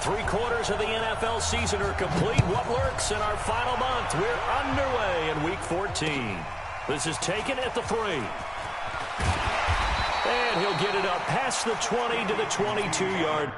3/4 of the NFL season are complete. What lurks in our final month? We're underway in Week 14. This is taken at the 3. And he'll get it up past the 20 to the 22-yard.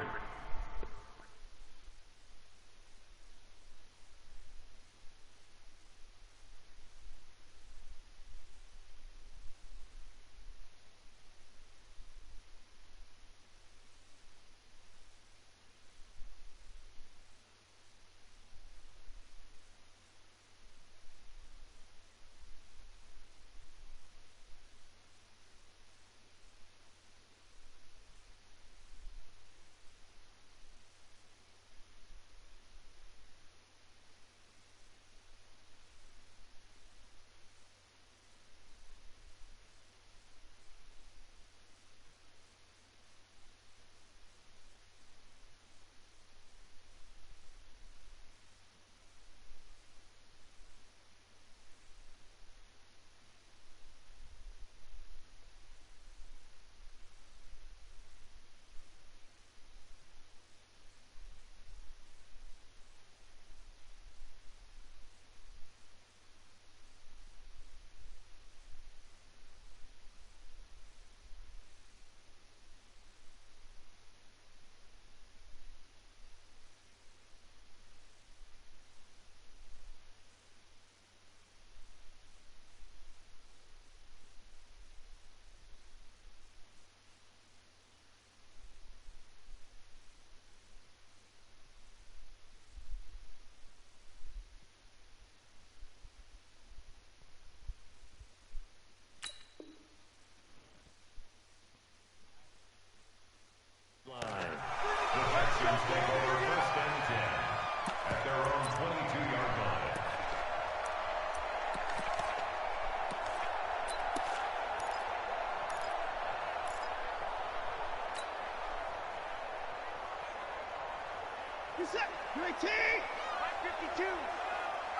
You're 18! 552!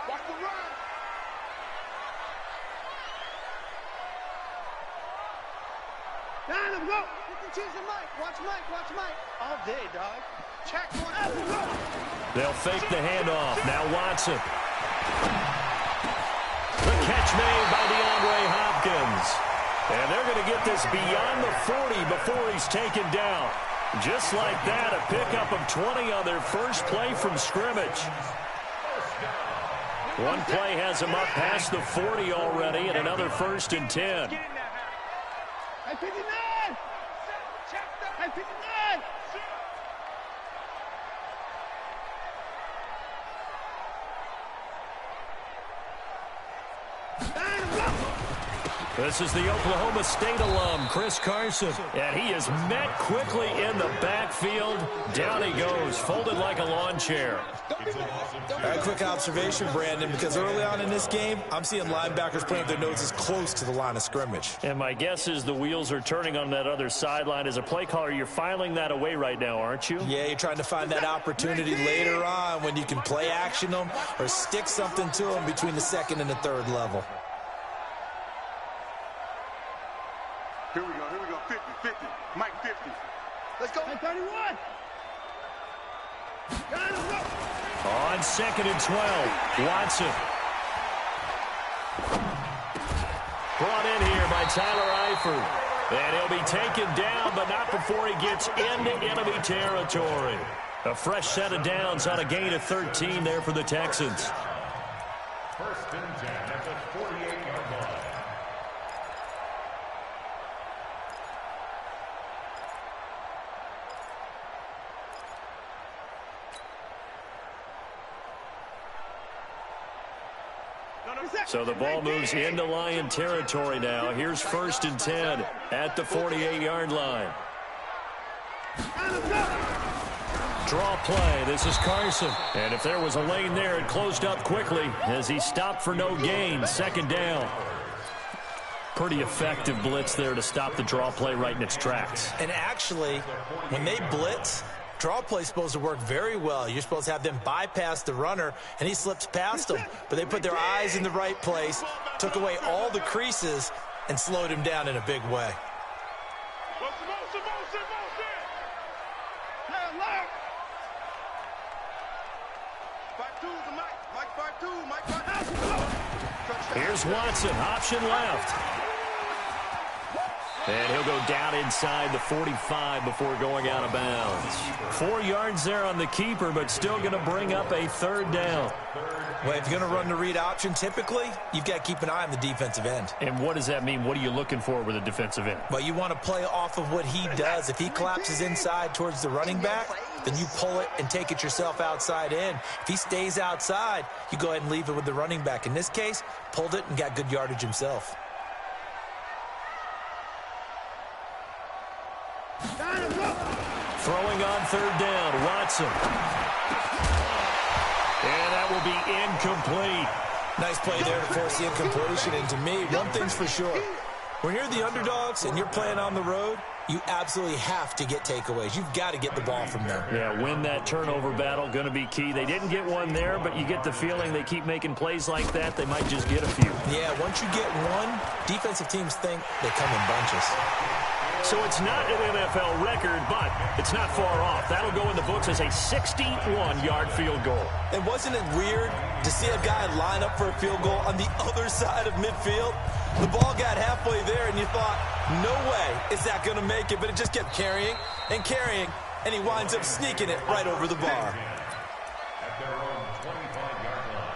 Watch the run! Down him, go! 52's the Mike. Watch Mike, watch Mike. All day, dog. Check one out. They'll fake the handoff. Now Watson. The catch made by DeAndre Hopkins. And they're going to get this beyond the 40 before he's taken down. Just like that, a pickup of 20 on their first play from scrimmage. One play has him up past the 40 already, and another 1st and 10. I 59! I 59! This is the Oklahoma State alum, Chris Carson. And he is met quickly in the backfield. Down he goes, folded like a lawn chair. A quick observation, Brandon, because early on in this game, I'm seeing linebackers playing their noses close to the line of scrimmage. And my guess is the wheels are turning on that other sideline. As a play caller, you're filing that away right now, aren't you? Yeah, you're trying to find that opportunity later on when you can play action them or stick something to them between the 2nd and the 3rd level. Here we go, 50, 50, Mike 50. Let's go. 31. On 2nd and 12, Watson. Brought in here by Tyler Eifert. And he'll be taken down, but not before he gets into enemy territory. A fresh set of downs on a gain of 13 there for the Texans. 1st and 10 at the 48-yard line. So the ball moves into Lion territory now. Here's 1st and 10 at the 48-yard line. Draw play. This is Carson. And if there was a lane there, it closed up quickly as he stopped for no gain. 2nd down. Pretty effective blitz there to stop the draw play right in its tracks. And actually, when they blitz, draw play's supposed to work very well. You're supposed to have them bypass the runner, and he slips past them. But they put their eyes in the right place, took away all the creases, and slowed him down in a big way. Here's Watson, option left. And he'll go down inside the 45 before going out of bounds. 4 yards there on the keeper, but still going to bring up a third down. Well, if you're going to run the read option, typically, you've got to keep an eye on the defensive end. And what does that mean? What are you looking for with a defensive end? Well, you want to play off of what he does. If he collapses inside towards the running back, then you pull it and take it yourself outside in. If he stays outside, you go ahead and leave it with the running back. In this case, pulled it and got good yardage himself. Throwing on third down, Watson. And that will be incomplete. Nice play there to force the incompletion. And to me, one thing's for sure. When you're the underdogs and you're playing on the road, you absolutely have to get takeaways. You've got to get the ball from them. Yeah, win that turnover battle, going to be key. They didn't get one there, but you get the feeling they keep making plays like that, they might just get a few. Yeah, once you get one, defensive teams think they come in bunches. So it's not an NFL record, but it's not far off. That'll go in the books as a 61-yard field goal. And wasn't it weird to see a guy line up for a field goal on the other side of midfield? The ball got halfway there, and you thought, no way is that going to make it, but it just kept carrying, and he winds up sneaking it right over the bar. At their own 25-yard line.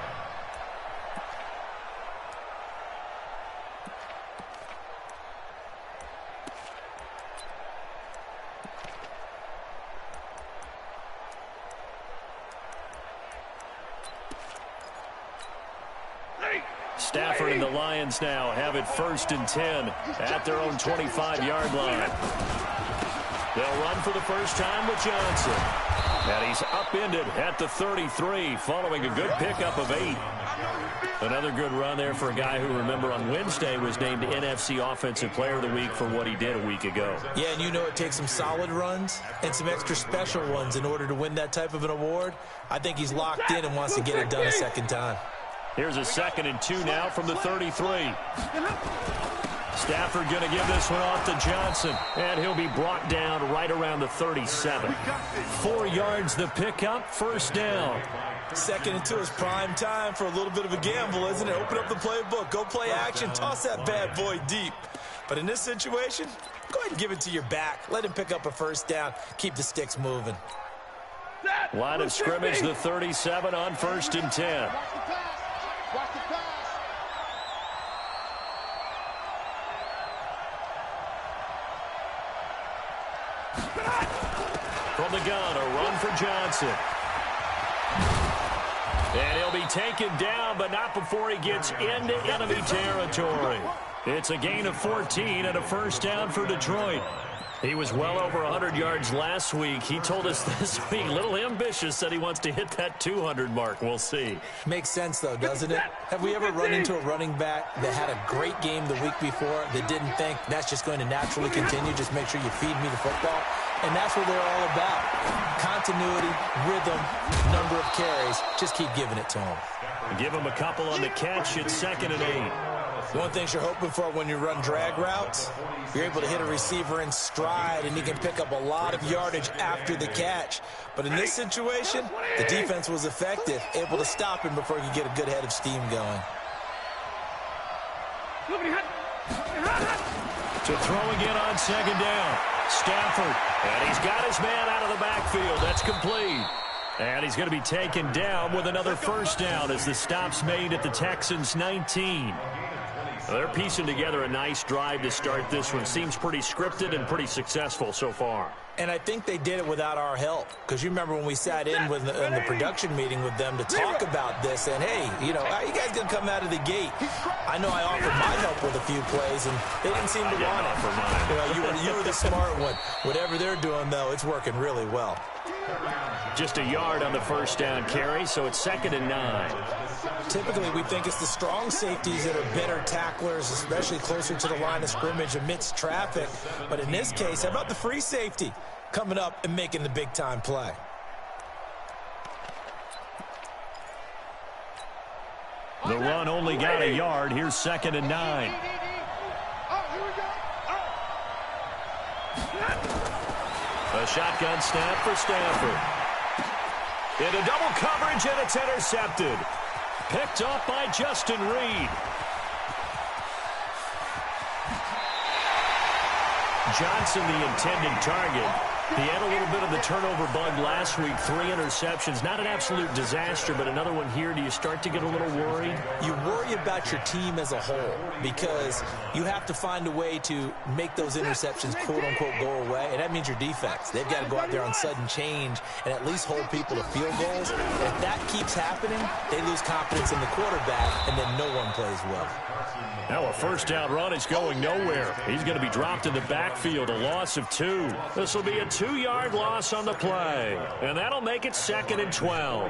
Stafford and the Lions now have it 1st and 10 at their own 25-yard line. They'll run for the first time with Johnson. And he's upended at the 33 following a good pickup of 8. Another good run there for a guy who, remember, on Wednesday was named NFC Offensive Player of the Week for what he did a week ago. Yeah, and you know it takes some solid runs and some extra special ones in order to win that type of an award. I think he's locked in and wants to get it done a second time. Here's a 2nd and 2 now from the 33. Stafford going to give this one off to Johnson, and he'll be brought down right around the 37. 4 yards the pickup, 1st down. 2nd and 2 is prime time for a little bit of a gamble, isn't it? Open up the playbook, go play action, toss that bad boy deep. But in this situation, go ahead and give it to your back. Let him pick up a 1st down, keep the sticks moving. Line of scrimmage, the 37 on 1st and 10. From the gun, a run for Johnson. And he'll be taken down, but not before he gets into enemy territory. It's a gain of 14 and a 1st down for Detroit. He was well over 100 yards last week. He told us this week, a little ambitious, said he wants to hit that 200 mark. We'll see. Makes sense, though, doesn't it? Have we ever run into a running back that had a great game the week before that didn't think that's just going to naturally continue? Just make sure you feed me the football. And that's what they're all about. Continuity, rhythm, number of carries. Just keep giving it to him. Give him a couple on the catch. It's 2nd and 8. One thing you're hoping for when you run drag routes, you're able to hit a receiver in stride, and he can pick up a lot of yardage after the catch. But in this situation, the defense was effective, able to stop him before he could get a good head of steam going. To throw again on 2nd down. Stafford, and he's got his man out of the backfield. That's complete. And he's going to be taken down with another 1st down as the stop's made at the Texans' 19. They're piecing together a nice drive to start this one. Seems pretty scripted and pretty successful so far. And I think they did it without our help. Because you remember when we sat in the production meeting with them to talk about this, and hey, you know, how are you guys going to come out of the gate? I know I offered my help with a few plays, and they didn't seem to want it. You were the smart one. Whatever they're doing, though, it's working really well. Just a yard on the 1st down carry, so it's 2nd and 9. Typically, we think it's the strong safeties that are better tacklers, especially closer to the line of scrimmage amidst traffic. But in this case, how about the free safety coming up and making the big-time play? The run only got a yard. Here's 2nd and 9. A shotgun snap for Stafford. Into double coverage, and it's intercepted. Picked off by Justin Reed. Johnson, the intended target. He had a little bit of the turnover bug last week, 3 interceptions. Not an absolute disaster, but another one here. Do you start to get a little worried? You worry about your team as a whole because you have to find a way to make those interceptions, quote-unquote, go away, and that means your defense. They've got to go out there on sudden change and at least hold people to field goals. If that keeps happening, they lose confidence in the quarterback, and then no one plays well. Now a first down run is going nowhere. He's going to be dropped in the backfield, a loss of 2. This will be a 2-yard loss on the play, and that'll make it 2nd and 12.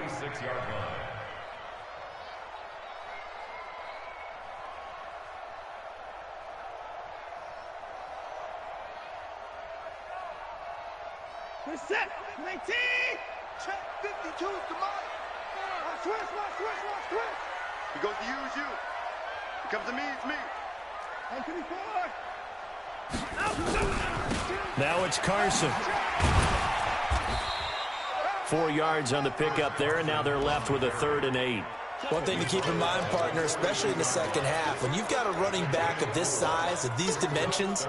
We're set. 19. Check 52 is the mark. Switch. He goes to use you. It comes to me, it's me. 124. Now it's Carson. 4 yards on the pickup there, and now they're left with a 3rd and 8. One thing to keep in mind, partner, especially in the second half, when you've got a running back of this size, of these dimensions,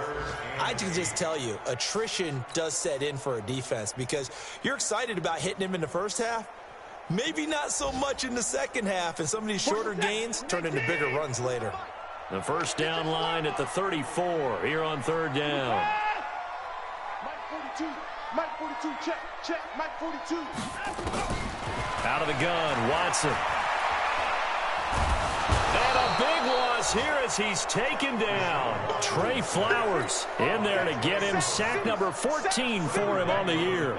I can just tell you, attrition does set in for a defense because you're excited about hitting him in the first half, maybe not so much in the second half, and some of these shorter gains turn into bigger runs later. The first down line at the 34 here on 3rd down. Mike 42, check, Mike 42. Out of the gun, Watson. And a big loss here as he's taken down. Trey Flowers in there to get him. Sack number 14 for him on the year.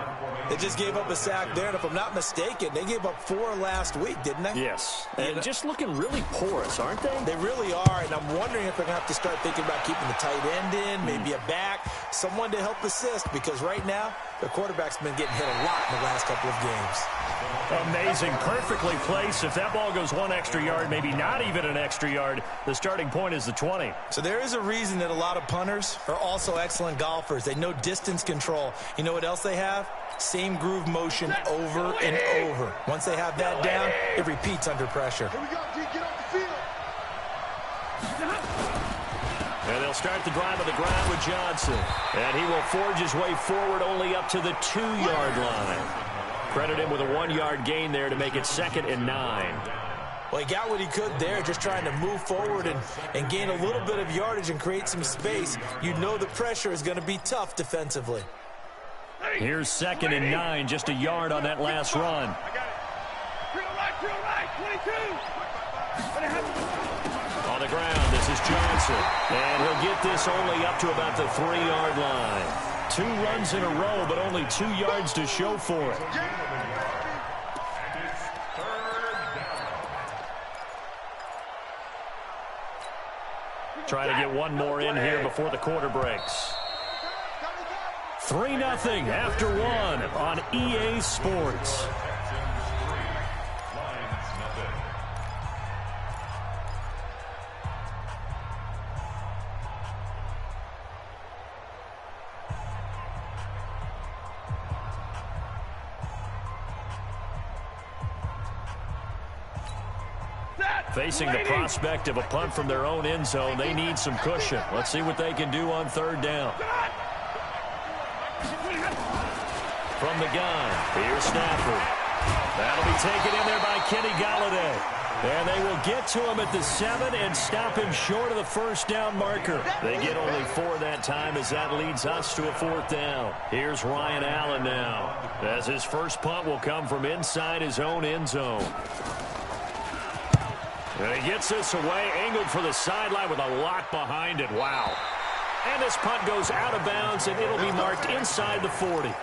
They just gave up a sack there, and if I'm not mistaken, they gave up 4 last week, didn't they? Yes, and just looking really porous, aren't they? They really are, and I'm wondering if they're going to have to start thinking about keeping the tight end in, maybe a back, someone to help assist, because right now, the quarterback's been getting hit a lot in the last couple of games. Amazing, perfectly placed. If that ball goes 1 extra yard, maybe not even an extra yard, the starting point is the 20. So there is a reason that a lot of punters are also excellent golfers. They know distance control. You know what else they have? Same groove motion over and over. Once they have that down, it repeats under pressure. Here we go, G, get off the field. And they'll start the drive on the ground with Johnson. And he will forge his way forward only up to the 2-yard line. Credit him with a 1-yard gain there to make it 2nd and 9. Well, he got what he could there, just trying to move forward and gain a little bit of yardage and create some space. You know the pressure is going to be tough defensively. Here's 2nd and 9, just a yard on that last run. Drill right, 22. On the ground, this is Johnson. And he'll get this only up to about the 3-yard line. 2 runs in a row, but only 2 yards to show for it. Try to get one more in here before the quarter breaks. 3-0 after 1 on EA Sports. Facing the prospect of a punt from their own end zone, they need some cushion. Let's see what they can do on 3rd down. From the gun, here's Stafford. That'll be taken in there by Kenny Golladay. And they will get to him at the 7 and stop him short of the first down marker. They get only 4 that time as that leads us to a 4th down. Here's Ryan Allen now, as his first punt will come from inside his own end zone. And he gets this away, angled for the sideline with a lot behind it. Wow. And this punt goes out of bounds, and it'll be marked inside the 40.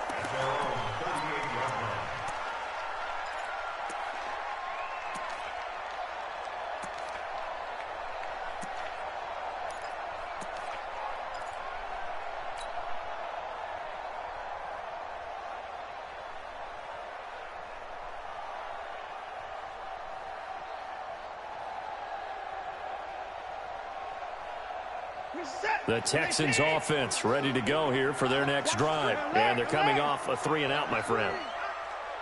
The Texans offense ready to go here for their next drive. And they're coming off a 3-and-out, my friend.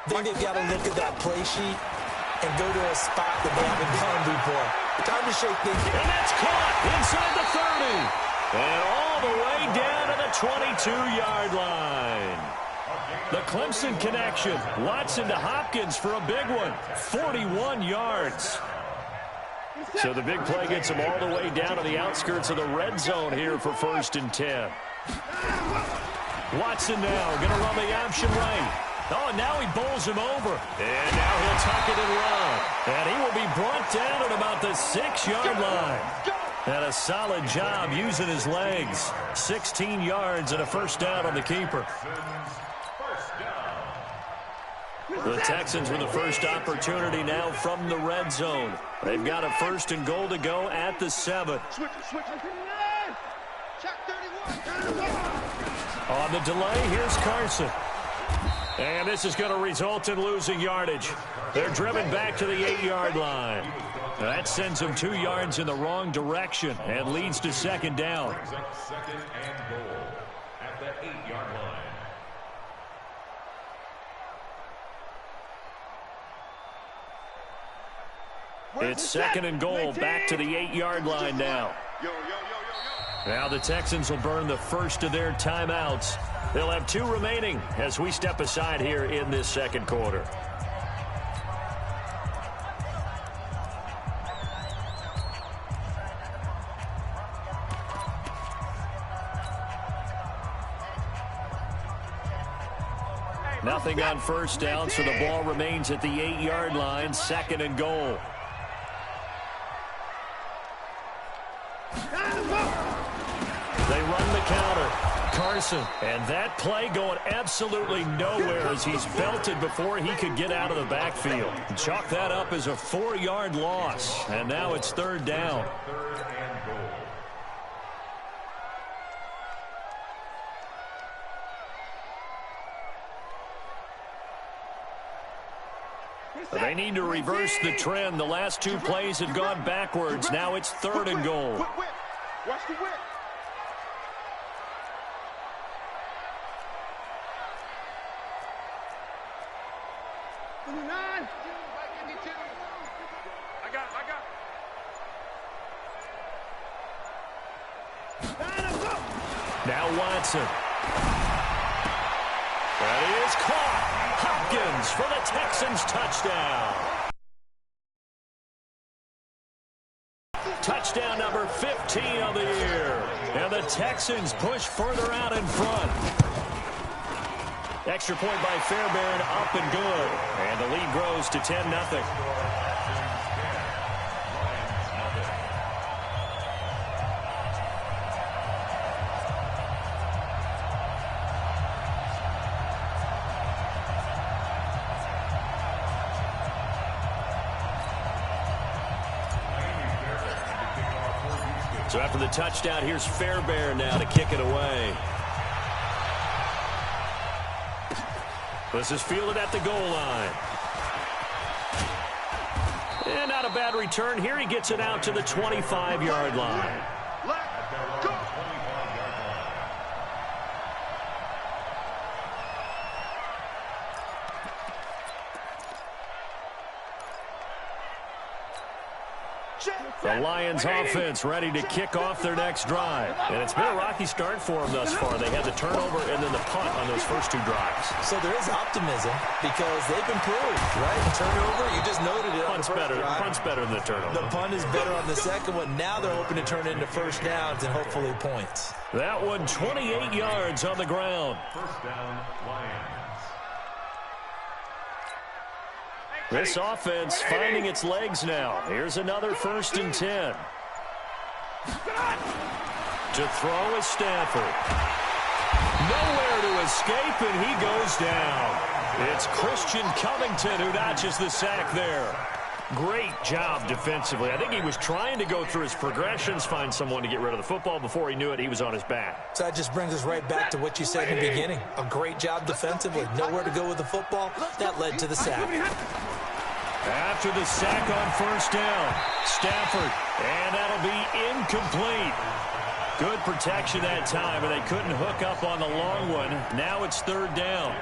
I think they've got to look at that play sheet and go to a spot that they haven't gone before. Time to shake things. And that's caught inside the 30. And all the way down to the 22-yard line. The Clemson connection. Watson to Hopkins for a big one. 41 yards. So the big play gets him all the way down to the outskirts of the red zone here for 1st and 10. Watson now going to run the option right. Oh, and now he bowls him over. And now he'll tuck it and run. And he will be brought down at about the 6-yard line. And a solid job using his legs. 16 yards and a first down on the keeper. The Texans with the first opportunity now from the red zone. They've got a 1st and goal to go at the 7. On the delay, here's Carson. And this is going to result in losing yardage. They're driven back to the 8-yard line. That sends them 2 yards in the wrong direction and leads to 2nd down. 2nd and goal at the 8-yard line. It's 2nd and goal, back to the 8-yard line now. Now the Texans will burn the first of their timeouts. They'll have 2 remaining as we step aside here in this 2nd quarter. Nothing on first down, so the ball remains at the 8-yard line, 2nd and goal. They run the counter. Carson. And that play going absolutely nowhere as he's belted before he could get out of the backfield. Chalk that up as a 4-yard loss. And now it's 3rd down. 3rd and goal. They need to reverse the trend. The last 2 plays have gone backwards. Now it's 3rd and goal. Watch the whip. Now Watson. That is caught. Hopkins for the Texans touchdown. Touchdown number 15 of the year. And the Texans push further out in front. Extra point by Fairbairn, up and good. And the lead grows to 10-0. So after the touchdown, here's Fairbairn now to kick it away. This is fielded at the goal line. And not a bad return. Here he gets it out to the 25-yard line. Let go. The Lions offense ready to kick off their next drive. And it's been a rocky start for them thus far. They had the turnover and then the punt on those first 2 drives. So there is optimism because they've improved, right? The turnover, you just noted it. Punt's better than the turnover. The punt is better on the second one. Now they're hoping to turn into first downs and hopefully points. That one 28 yards on the ground. First down, Lions. This offense finding its legs now. Here's another 1st and 10. To throw is Stafford. Nowhere to escape, and he goes down. It's Christian Covington who notches the sack there. Great job defensively. I think he was trying to go through his progressions, find someone to get rid of the football. Before he knew it, he was on his back. So that just brings us right back to what you said in the beginning. A great job defensively. Nowhere to go with the football. That led to the sack. After the sack on first down, Stafford, and that'll be incomplete. Good protection that time, and they couldn't hook up on the long one. Now it's 3rd down.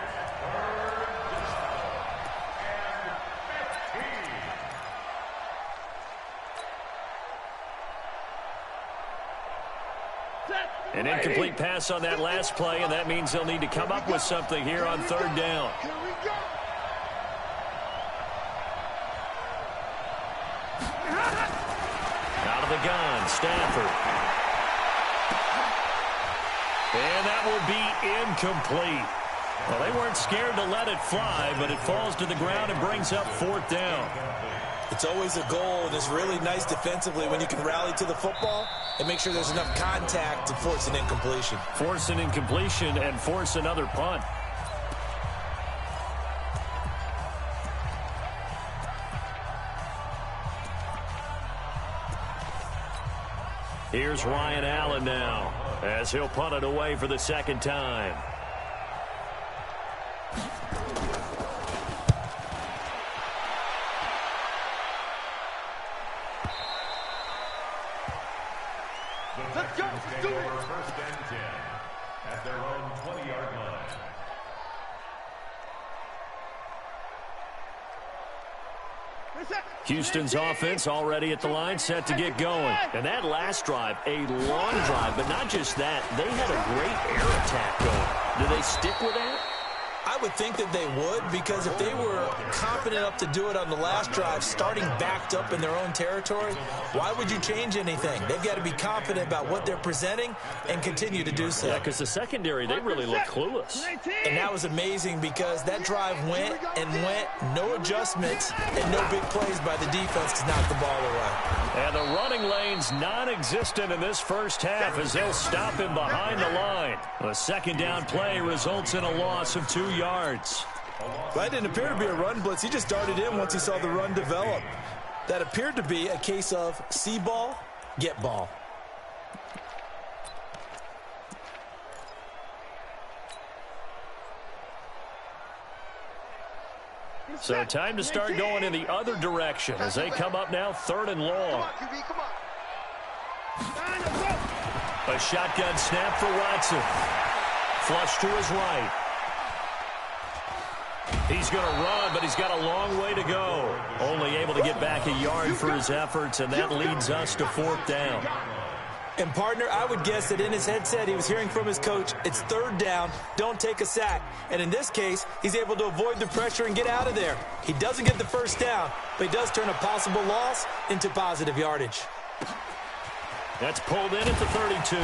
An incomplete pass on that last play, and that means they'll need to come up with something here on third down. Here we go. Out of the gun, Stafford. And that will be incomplete. Well, they weren't scared to let it fly, but it falls to the ground and brings up fourth down. It's always a goal, and it's really nice defensively when you can rally to the football and make sure there's enough contact to force an incompletion. Force an incompletion and force another punt. Here's Ryan Allen now, as he'll punt it away for the second time. Let's go. Let's do it. First and 10 at their own 20-yard line. Houston's offense already at the line, set to get going. And that last drive, a long drive, but not just that. They had a great air attack going. Do they stick with that? I would think that they would, because if they were confident enough to do it on the last drive, starting backed up in their own territory, why would you change anything? They've got to be confident about what they're presenting and continue to do so. Yeah, because the secondary, they really look clueless. And that was amazing because that drive went and went, no adjustments, and no big plays by the defense to knock the ball away. And the running lane's non-existent in this first half as they'll stop him behind the line. A second down play results in a loss of 2 yards. That didn't appear to be a run blitz. He just darted in once he saw the run develop. That appeared to be a case of see ball, get ball. So time to start going in the other direction as they come up now third and long. Come on. A shotgun snap for Watson. Flush to his right. He's going to run, but he's got a long way to go. Only able to get back a yard for his efforts, and that leads us to fourth down. And, partner, I would guess that in his headset he was hearing from his coach, it's third down, don't take a sack. And in this case, he's able to avoid the pressure and get out of there. He doesn't get the first down, but he does turn a possible loss into positive yardage. That's pulled in at the 32.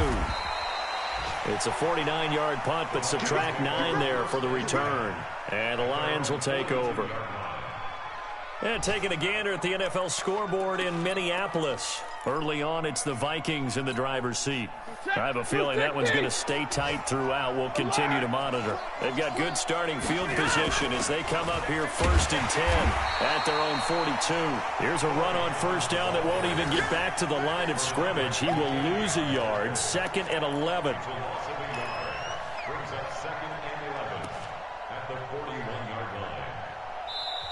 It's a 49-yard punt, but subtract 9 there for the return. And the Lions will take over. And taking a gander at the NFL scoreboard in Minneapolis. Early on, it's the Vikings in the driver's seat. I have a feeling that one's going to stay tight throughout. We'll continue to monitor. They've got good starting field position as they come up here first and 10 at their own 42. Here's a run on first down that won't even get back to the line of scrimmage. He will lose a yard. Second and 11.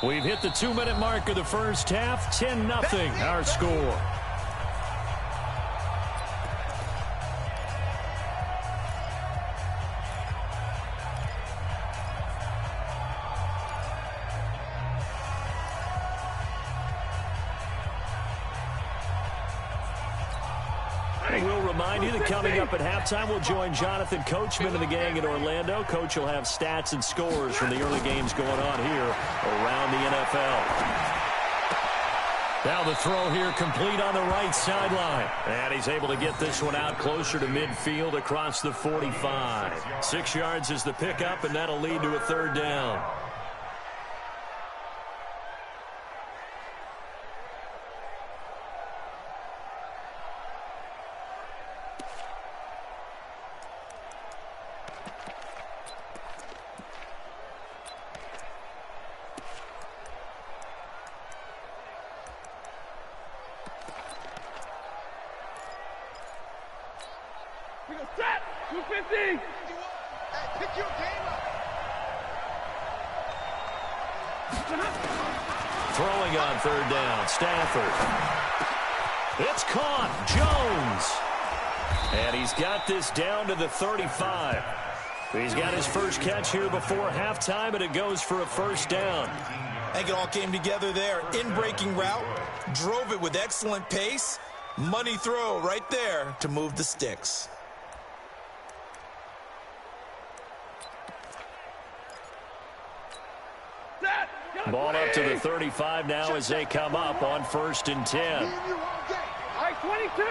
We've hit the 2-minute mark of the first half. 10-0 our score. And we'll remind you that coming up at halftime, we'll join Jonathan Coachman and the gang in Orlando. Coach will have stats and scores from the early games going on here around the NFL. Now the throw here complete on the right sideline. And he's able to get this one out closer to midfield across the 45. 6 yards is the pickup, and that'll lead to a third down. Set! 250! Hey, pick your game up! Throwing on third down, Stafford. It's caught, Jones. And he's got this down to the 35. He's got his first catch here before halftime, and it goes for a first down. I think it all came together there. In-breaking route, drove it with excellent pace. Money throw right there to move the sticks. Ball up to the 35 now as they come up on 1st and 10. All right, 22.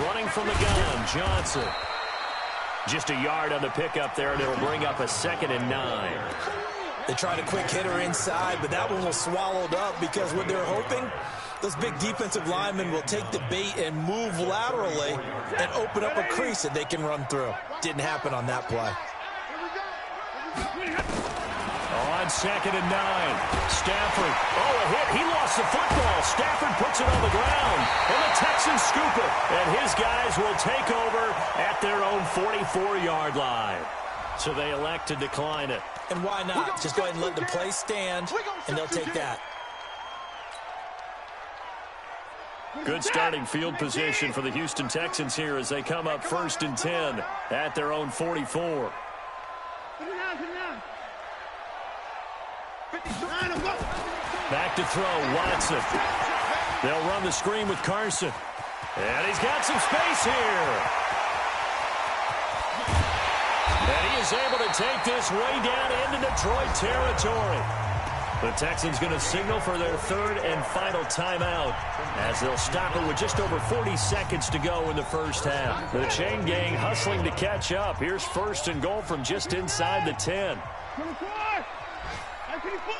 Running from the gun, Johnson. Just a yard on the pickup there, and it'll bring up a 2nd and 9. They tried a quick hitter inside, but that one was swallowed up because what they're hoping, those big defensive linemen will take the bait and move laterally and open up a crease that they can run through. Didn't happen on that play. On 2nd and 9, Stafford. Oh, a hit. He lost the football. Stafford puts it on the ground, and the Texans scoop it. And his guys will take over at their own 44-yard line. So they elect to decline it. And why not? Just go ahead and let the play stand, and they'll take that. Good starting field position for the Houston Texans here as they come up 1st and 10 at their own 44. Back to throw, Watson. They'll run the screen with Carson. And he's got some space here. And he is able to take this way down into Detroit territory. The Texans going to signal for their 3rd and final timeout as they'll stop it with just over 40 seconds to go in the first half. The chain gang hustling to catch up. Here's 1st and goal from just inside the 10. 24. 24.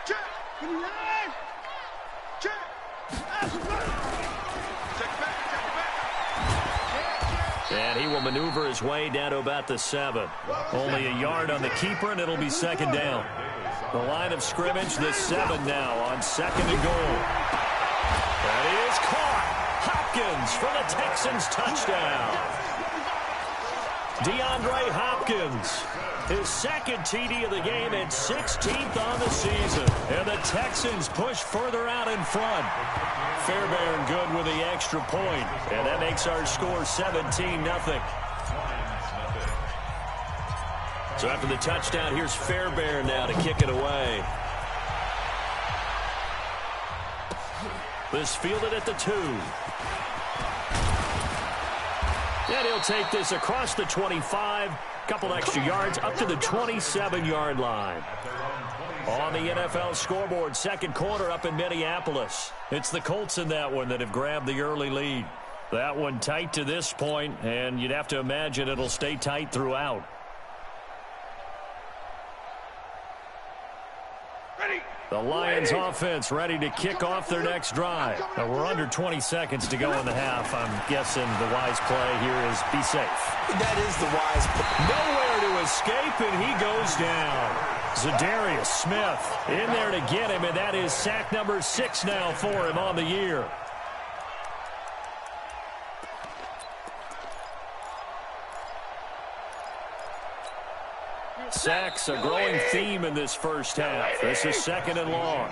Check. 29. Check. And he will maneuver his way down to about the 7. Only a yard on the keeper, and it'll be 2nd down. The line of scrimmage, the 7 now on 2nd and goal. That is caught. Hopkins for the Texans touchdown. DeAndre Hopkins, his 2nd TD of the game and 16th on the season. And the Texans push further out in front. Fairbairn good with the extra point, and that makes our score 17-0. So after the touchdown, here's Fairbairn now to kick it away. This fielded at the 2. And he'll take this across the 25, couple extra yards up to the 27-yard line. On the NFL scoreboard, 2nd quarter up in Minneapolis. It's the Colts in that one that have grabbed the early lead. That one tight to this point, and you'd have to imagine it'll stay tight throughout. The Lions offense ready to kick off their next drive. We're under 20 seconds to go in the half. I'm guessing the wise play here is be safe. That is the wise play. Nowhere to escape, and he goes down. Zadarius Smith in there to get him, and that is sack number 6 now for him on the year. Sacks, a growing theme in this first half. This is 2nd and long.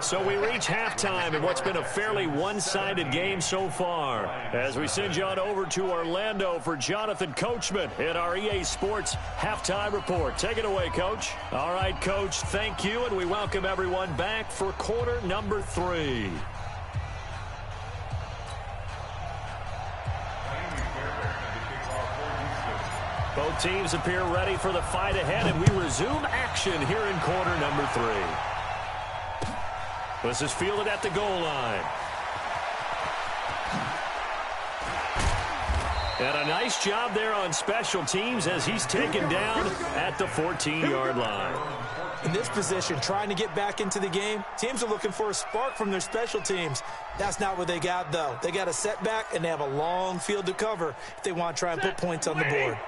So we reach halftime in what's been a fairly one-sided game so far. As we send you on over to Orlando for Jonathan Coachman in our EA Sports Halftime Report. Take it away, Coach. All right, Coach, thank you, and we welcome everyone back for quarter number 3. Both teams appear ready for the fight ahead, and we resume action here in quarter number 3. This is fielded at the goal line. And a nice job there on special teams as he's taken down at the 14-yard line. In this position, trying to get back into the game, teams are looking for a spark from their special teams. That's not what they got, though. They got a setback, and they have a long field to cover if they want to try and put points on the board.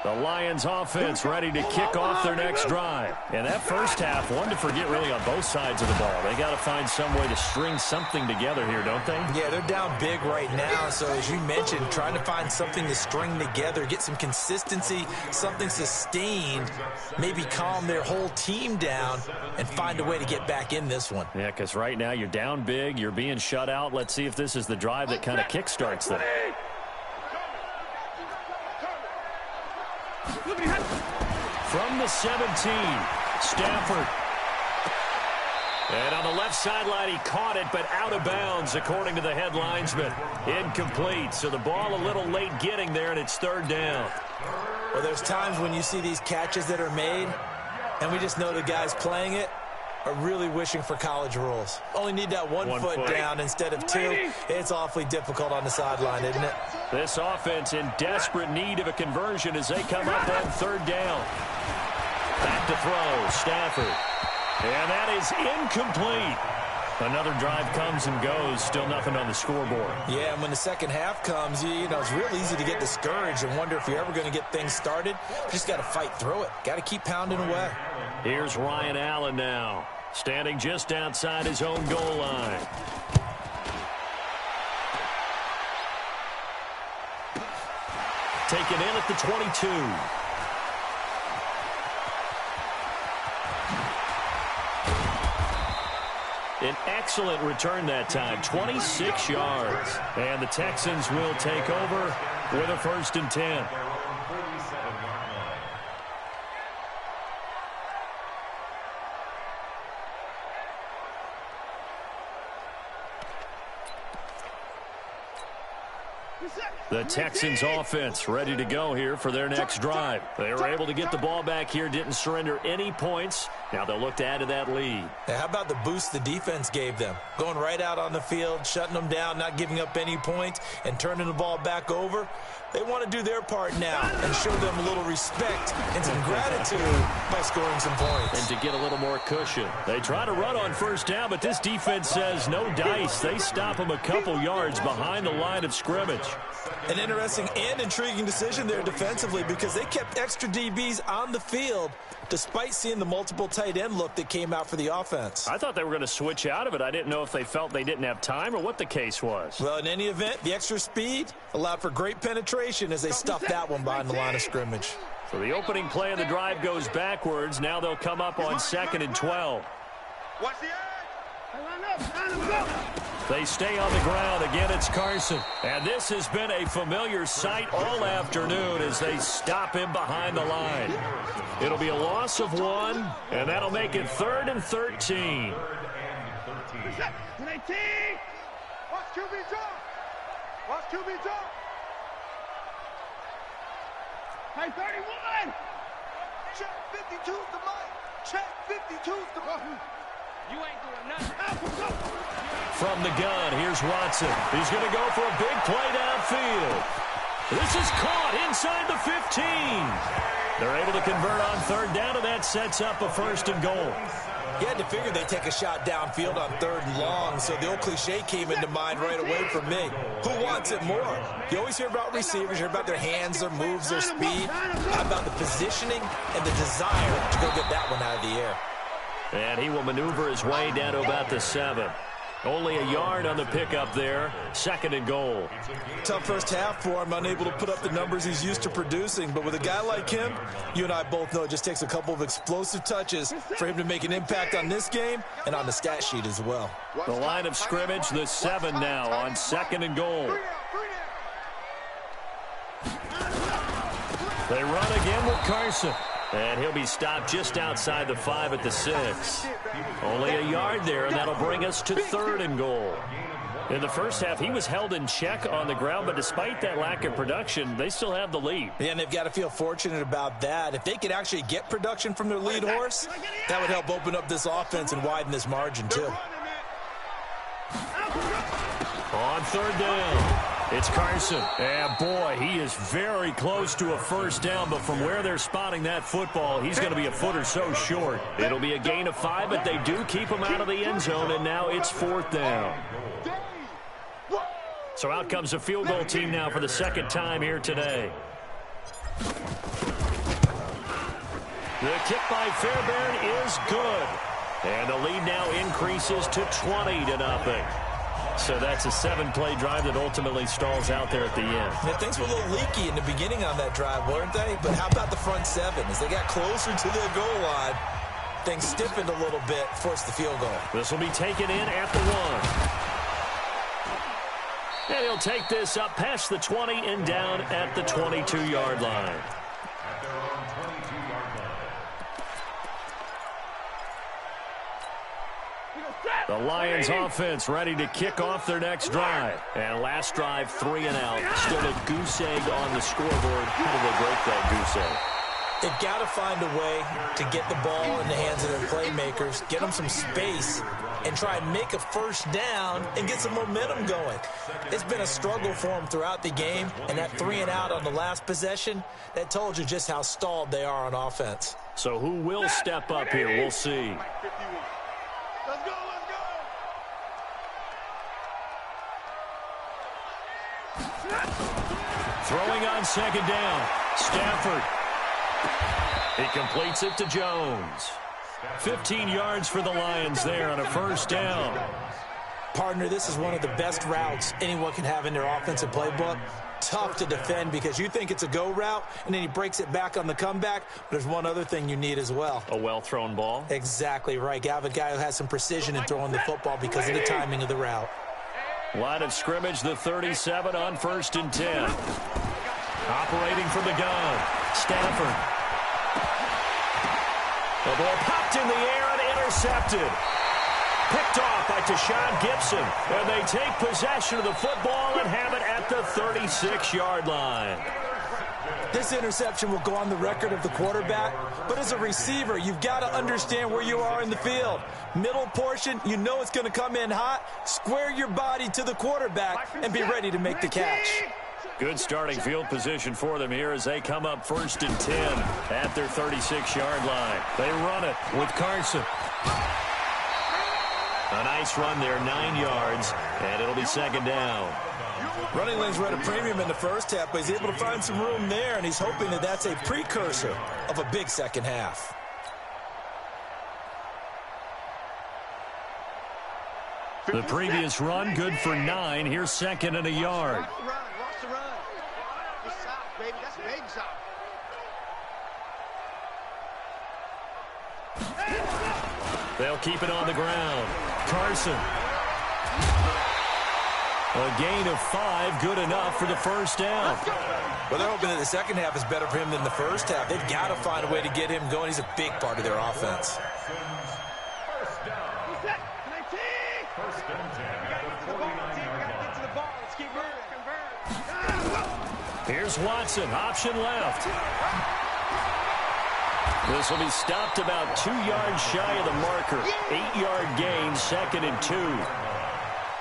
The Lions offense ready to kick off their next drive. And that first half, one to forget really on both sides of the ball. They got to find some way to string something together here, don't they? Yeah, they're down big right now. So as you mentioned, trying to find something to string together, get some consistency, something sustained, maybe calm their whole team down and find a way to get back in this one. Yeah, because right now you're down big, you're being shut out. Let's see if this is the drive that kind of kickstarts them. From the 17, Stafford. And on the left sideline, he caught it, but out of bounds, according to the head linesman. Incomplete, so the ball a little late getting there, and it's 3rd down. Well, there's times when you see these catches that are made, and we just know the guys playing it are really wishing for college rules. Only need that one foot down instead of two. It's awfully difficult on the sideline, isn't it? This offense in desperate need of a conversion as they come up on third down. Back to throw, Stafford. And that is incomplete. Another drive comes and goes, still nothing on the scoreboard. Yeah, and when the second half comes, you know, it's real easy to get discouraged and wonder if you're ever going to get things started. You just got to fight through it. Got to keep pounding away. Here's Ryan Allen now, standing just outside his own goal line. Taken in at the 22. An excellent return that time, 26 yards. And the Texans will take over with a 1st and 10. The Texans offense ready to go here for their next drive. They were able to get the ball back here, didn't surrender any points. Now they'll look to add to that lead. Now, how about the boost the defense gave them? Going right out on the field, shutting them down, not giving up any points, and turning the ball back over. They want to do their part now and show them a little respect and some gratitude by scoring some points. And to get a little more cushion. They try to run on 1st down, but this defense says no dice. They stop them a couple yards behind the line of scrimmage. An interesting and intriguing decision there defensively because they kept extra DBs on the field despite seeing the multiple tight end look that came out for the offense. I thought they were going to switch out of it. I didn't know if they felt they didn't have time or what the case was. Well, in any event, the extra speed allowed for great penetration as they stuffed that one behind the line of scrimmage. So the opening play of the drive goes backwards. Now they'll come up on 2nd and 12. Watch the They stay on the ground. Again, it's Carson. And this has been a familiar sight all afternoon as they stop him behind the line. It'll be a loss of 1, and that'll make it 3rd and 13. Watch QB drop. Watch QB drop. Hey, 31. Check 52's the mic. Check 52's the mic. You ain't doing nothing. From the gun, here's Watson. He's going to go for a big play downfield. This is caught inside the 15. They're able to convert on 3rd down, and that sets up a 1st and goal. You had to figure they'd take a shot downfield on 3rd and long, so the old cliche came into mind right away for me. Who wants it more? You always hear about receivers, you hear about their hands, their moves, their speed. How about the positioning and the desire to go get that one out of the air? And he will maneuver his way down to about the 7. Only a yard on the pickup there. 2nd and goal. Tough first half for him, unable to put up the numbers he's used to producing. But with a guy like him, you and I both know it just takes a couple of explosive touches for him to make an impact on this game and on the stat sheet as well. The line of scrimmage, the 7 now on 2nd and goal. They run again with Carson. And he'll be stopped just outside the 5 at the 6. Only a yard there, and that'll bring us to 3rd and goal. In the first half, he was held in check on the ground, but despite that lack of production, they still have the lead. Yeah, and they've got to feel fortunate about that. If they could actually get production from their lead horse, that would help open up this offense and widen this margin, too. On 3rd down. It's Carson. And, boy, he is very close to a 1st down, but from where they're spotting that football, he's going to be a foot or so short. It'll be a gain of 5, but they do keep him out of the end zone, and now it's 4th down. So out comes a field goal team now for the 2nd time here today. The kick by Fairbairn is good. And the lead now increases to 20-0. So that's a 7-play drive that ultimately stalls out there at the end. Yeah, things were a little leaky in the beginning on that drive, weren't they? But how about the front 7? As they got closer to the goal line, things stiffened a little bit, forced the field goal. This will be taken in at the 1. And he'll take this up past the 20 and down at the 22-yard line. The Lions offense ready to kick off their next drive. And last drive, 3 and out. Still a goose egg on the scoreboard. How do they break that goose egg? They've got to find a way to get the ball in the hands of their playmakers, get them some space, and try and make a first down and get some momentum going. It's been a struggle for them throughout the game, and that 3 and out on the last possession, that told you just how stalled they are on offense. So who will step up here? We'll see. Let's go, let's go. Throwing on second down. Stafford. He completes it to Jones. 15 yards for the Lions there on a first down. Partner, this is one of the best routes anyone can have in their offensive playbook. Tough to defend because you think it's a go route, and then he breaks it back on the comeback. There's one other thing you need as well. A well-thrown ball? Exactly right. You have a guy who has some precision in throwing the football because of the timing of the route. Line of scrimmage, the 37 on 1st and 10. Operating from the gun, Stafford. The ball popped in the air and intercepted. Picked off by Tashawn Gibson. And they take possession of the football and have it at the 36-yard line. This interception will go on the record of the quarterback, but as a receiver, you've got to understand where you are in the field. Middle portion, you know it's going to come in hot. Square your body to the quarterback and be ready to make the catch. Good starting field position for them here as they come up 1st and 10 at their 36-yard line. They run it with Carson. A nice run there, 9 yards, and it'll be second down. Running lanes were at a premium in the first half, but he's able to find some room there, and he's hoping that that's a precursor of a big second half. The previous run, good for 9. Here's 2nd and a yard. Watch the run. Good stop, baby. That's a big stop. They'll keep it on the ground. Carson. A gain of 5, good enough for the first down. Well, they're hoping that the second half is better for him than the first half. They've got to find a way to get him going. He's a big part of their offense. Here's Watson, option left. This will be stopped about 2 yards shy of the marker. 8-yard gain, 2nd and 2.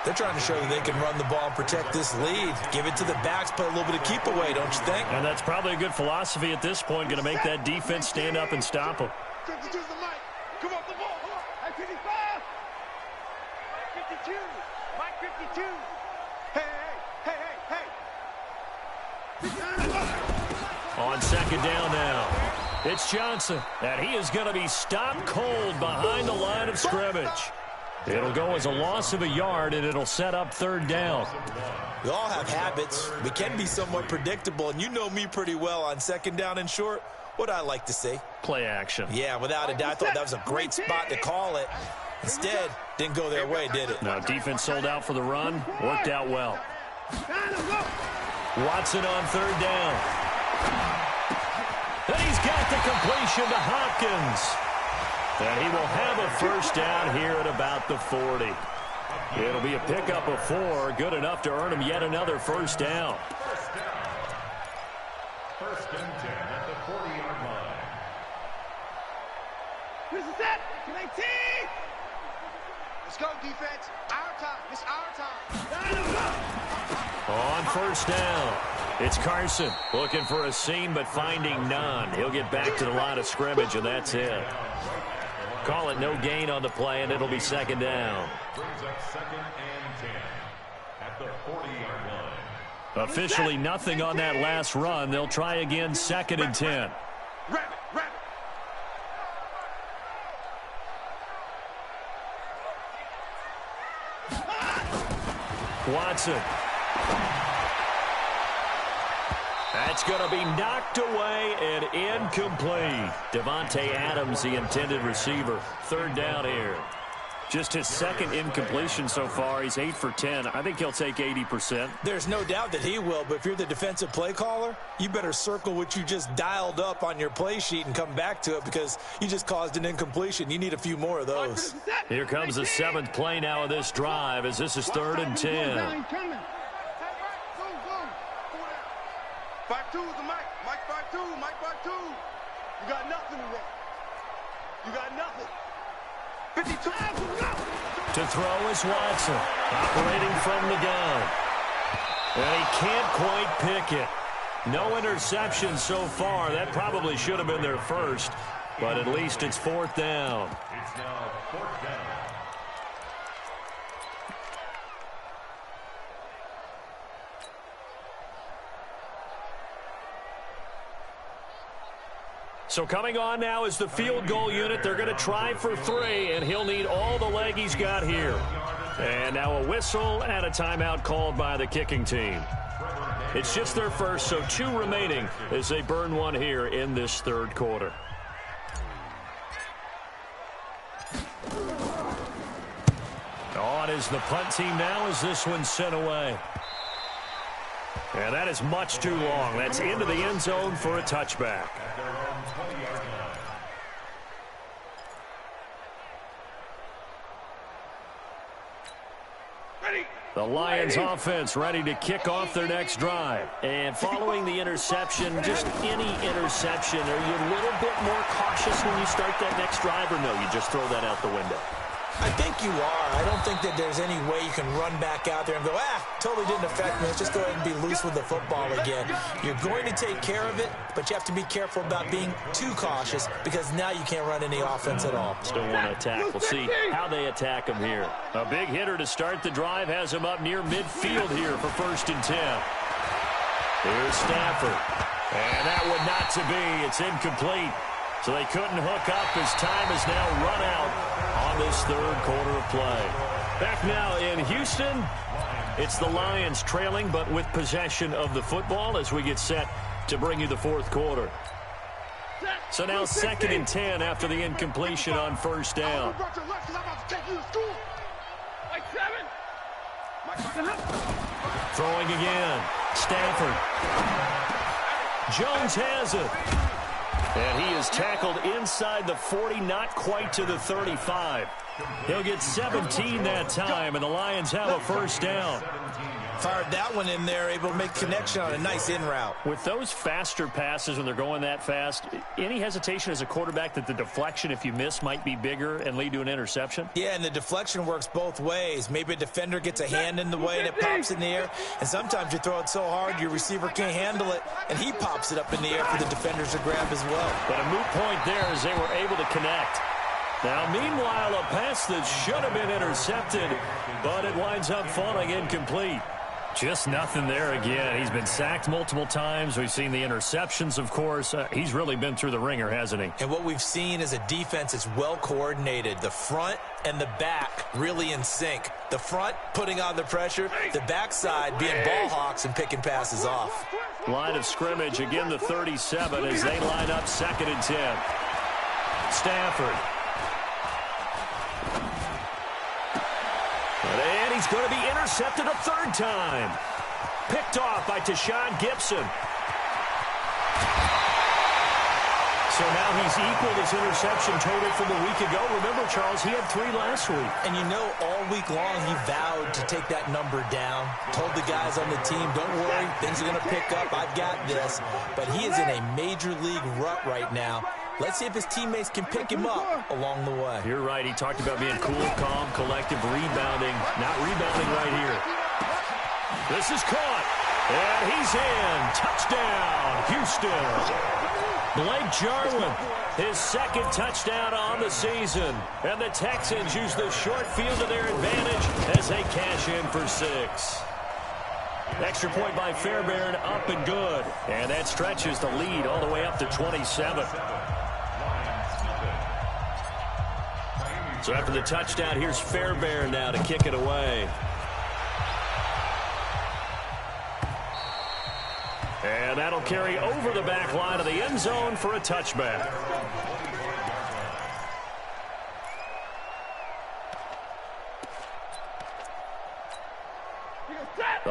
They're trying to show that they can run the ball and protect this lead. Give it to the backs, put a little bit of keep away, don't you think? And that's probably a good philosophy at this point, going to make that defense stand up and stop them. 52's the mic. Come off the ball. Mike 55. Mike 52. Mike 52. Hey. On second down now, it's Johnson, and he is going to be stopped cold behind the line of scrimmage. It'll go as a loss of a yard, and it'll set up 3rd down. We all have habits. We can be somewhat predictable, and you know me pretty well on 2nd down and short. What I like to say? Play action. Yeah, without a doubt. I thought that was a great spot to call it. Instead, didn't go their way, did it? Now, defense sold out for the run. Worked out well. Watson on 3rd down. And he's got the completion to Hopkins. And he will have a first down here at about the 40. It'll be a pickup of 4, good enough to earn him yet another first down. 1st and 10 at the 40-yard line. This is it. 19. Let's go, defense. Our time. It's our time. On 1st down, it's Carson looking for a seam but finding none. He'll get back to the line of scrimmage, and that's it. Call it no gain on the play, and it'll be 2nd down. Brings up 2nd and 10 at the 40-yard line. Officially nothing on that last run. They'll try again 2nd and 10. Rabbit. Watson. That's going to be knocked away and incomplete. Devontae Adams, the intended receiver. 3rd down here. Just his second incompletion so far. He's 8 for 10. I think he'll take 80%. There's no doubt that he will, but if you're the defensive play caller, you better circle what you just dialed up on your play sheet and come back to it because you just caused an incompletion. You need a few more of those. Here comes the 7th play now of this drive as this is 3rd and 10. 5-2 is the Mike. Mike 5-2. Mike 5-2. You got nothing today. You got nothing. 52. To throw is Watson, operating from the gun. And he can't quite pick it. No interception so far. That probably should have been their first, but at least it's 4th down. It's now 4th down. So coming on now is the field goal unit. They're going to try for 3, and he'll need all the leg he's got here. And now a whistle and a timeout called by the kicking team. It's just their first, so 2 remaining as they burn 1 here in this 3rd quarter. On is the punt team now as this one's sent away. And that is much too long. That's into the end zone for a touchback. The Lions offense ready to kick off their next drive. And following the interception, just any interception, are you a little bit more cautious when you start that next drive, or no, you just throw that out the window? I think you are. I don't think that there's any way you can run back out there and go, totally didn't affect me. Let's just go ahead and be loose with the football again. You're going to take care of it, but you have to be careful about being too cautious because now you can't run any offense at all. Still want to attack. We'll see how they attack him here. A big hitter to start the drive has him up near midfield here for 1st and 10. Here's Stafford. And that one not to be. It's incomplete. So they couldn't hook up as time is now run out on this 3rd quarter of play. Back now in Houston, it's the Lions trailing but with possession of the football as we get set to bring you the 4th quarter. So now 2nd and 10 after the incompletion on 1st down. Throwing again. Stafford. Jones has it. And he is tackled inside the 40, not quite to the 35. He'll get 17 that time, and the Lions have a 1st down. Fired that one in there, able to make connection on a nice in route. With those faster passes when they're going that fast, any hesitation as a quarterback that the deflection, if you miss, might be bigger and lead to an interception? Yeah, and the deflection works both ways. Maybe a defender gets a hand in the way and it pops in the air, and sometimes you throw it so hard your receiver can't handle it, and he pops it up in the air for the defenders to grab as well. But a moot point there as they were able to connect. Now, meanwhile, a pass that should have been intercepted, but it winds up falling incomplete. Just nothing there again. He's been sacked multiple times. We've seen the interceptions, of course. He's really been through the ringer, hasn't he? And what we've seen is a defense that's well coordinated. The front and the back really in sync. The front putting on the pressure, the backside being ball hawks and picking passes off. Line of scrimmage, again the 37 as they line up 2nd and 10. Stafford. And he's going to be intercepted a 3rd time. Picked off by Tashawn Gibson. So now he's equaled his interception total from a week ago. Remember, Charles, he had 3 last week. And you know, all week long he vowed to take that number down. Told the guys on the team, don't worry, things are going to pick up. I've got this. But he is in a major league rut right now. Let's see if his teammates can pick him up along the way. You're right. He talked about being cool, calm, collective, rebounding. Not rebounding right here. This is caught. And he's in. Touchdown, Houston. Blake Jarwin, his 2nd touchdown on the season. And the Texans use the short field to their advantage as they cash in for 6. Extra point by Fairbairn, up and good. And that stretches the lead all the way up to 27. So after the touchdown, here's Fairbairn now to kick it away. And that'll carry over the back line of the end zone for a touchback.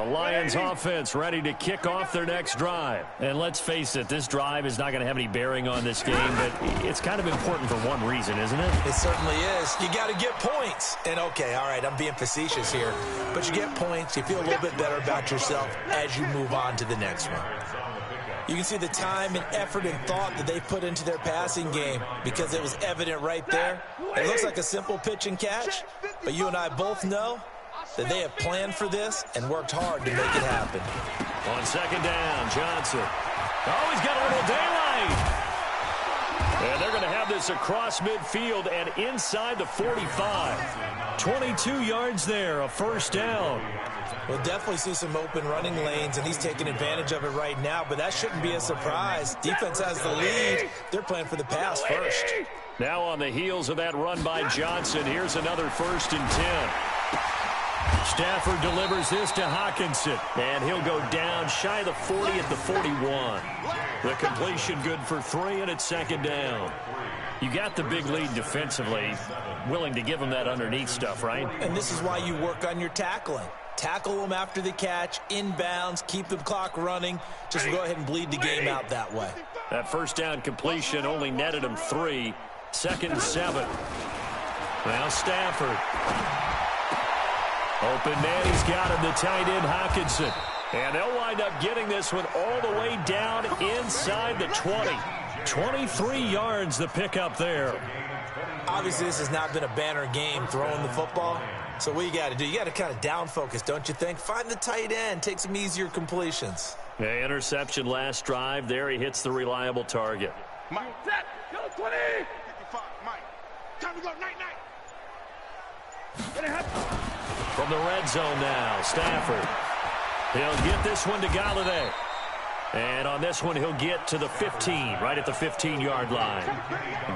The Lions offense ready to kick off their next drive. And let's face it, this drive is not going to have any bearing on this game, but it's kind of important for one reason, isn't it? It certainly is. You got to get points. And, okay, all right, I'm being facetious here, but you get points, you feel a little bit better about yourself as you move on to the next one. You can see the time and effort and thought that they put into their passing game because it was evident right there. It looks like a simple pitch and catch, but you and I both know that they have planned for this and worked hard to make it happen. On second down, Johnson. Oh, he's got a little daylight. And they're going to have this across midfield and inside the 45. 22 yards there, a first down. We'll definitely see some open running lanes, and he's taking advantage of it right now, but that shouldn't be a surprise. Defense has the lead. They're playing for the pass first. Now on the heels of that run by Johnson, here's another 1st and 10. Stafford delivers this to Hawkinson, and he'll go down shy of the 40 at the 41. The completion good for 3, and it's second down. You got the big lead defensively, willing to give them that underneath stuff, right? And this is why you work on your tackling. Tackle them after the catch, inbounds, keep the clock running. Just go ahead and bleed the game out that way. That first down completion only netted him 3. 2nd and 7. Now Stafford. Open man, he's got him, the tight end Hawkinson. And they'll wind up getting this one all the way down inside the 20. 23 yards the pickup there. Obviously, this has not been a banner game throwing the football. So what you got to do, you got to kind of down focus, don't you think? Find the tight end, take some easier completions. Yeah, interception last drive. There he hits the reliable target. Mike, set, go 20. 55, Mike. Time to go, night-night. From the red zone now, Stafford. He'll get this one to Galladay. And on this one, he'll get to the 15, right at the 15-yard line.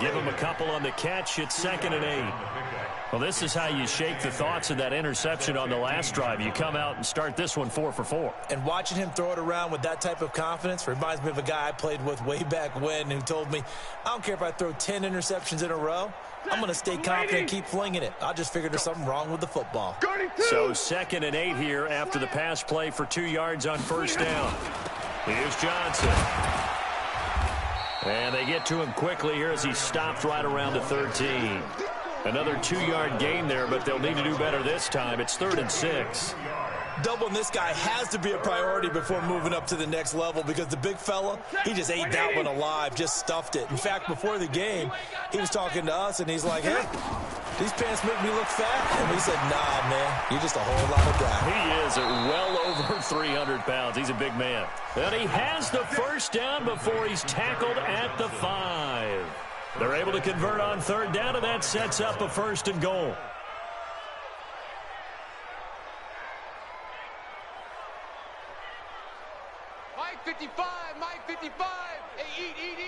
Give him a couple on the catch. It's 2nd and 8. Well, this is how you shake the thoughts of that interception on the last drive. You come out and start this one 4 for 4. And watching him throw it around with that type of confidence reminds me of a guy I played with way back when who told me, I don't care if I throw 10 interceptions in a row. I'm going to stay confident and keep flinging it. I just figured there's something wrong with the football. So 2nd and 8 here after the pass play for 2 yards on first down. Here's Johnson. And they get to him quickly here as he stopped right around the 13. Another 2-yard gain there, but they'll need to do better this time. It's 3rd and 6. Doubling this guy has to be a priority before moving up to the next level because the big fella, he just ate that one alive, just stuffed it. In fact, before the game, he was talking to us, and he's like, hey, these pants make me look fat. And we said, nah, man, you're just a whole lot of guy. He is at well over 300 pounds. He's a big man. And he has the first down before he's tackled at the 5. They're able to convert on 3rd down, and that sets up a 1st and goal. Mike 55, Mike 55. Hey, eat.